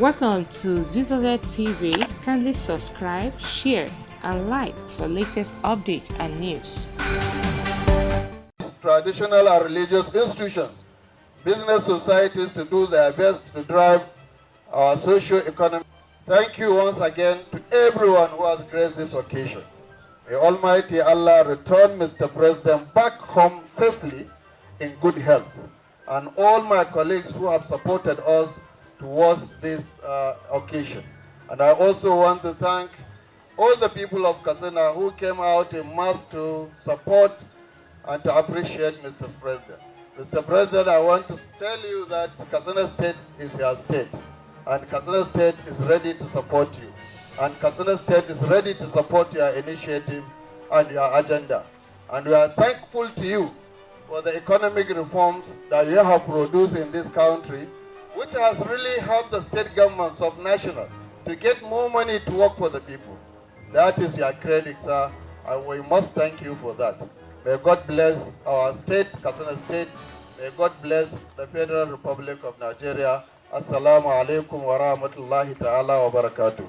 Welcome to Zisodel TV. Kindly subscribe, share, and like for latest updates and news. Traditional and religious institutions, business societies to do their best to drive our socio-economic. Thank you once again to everyone who has graced this occasion. May Almighty Allah return Mr. President back home safely in good health, and all my colleagues who have supported us towards this occasion. And I also want to thank all the people of Katsina who came out in mass to support and to appreciate Mr. President. Mr. President, I want to tell you that Katsina State is your state, and Katsina State is ready to support you. And Katsina State is ready to support your initiative and your agenda. And we are thankful to you for the economic reforms that you have produced in this country, which has really helped the state governments of national to get more money to work for the people. That is your credit, sir, and we must thank you for that. May God bless our state, Katsina State. May God bless the Federal Republic of Nigeria. Assalamu alaikum wa rahmatullahi ta'ala wa barakatuh.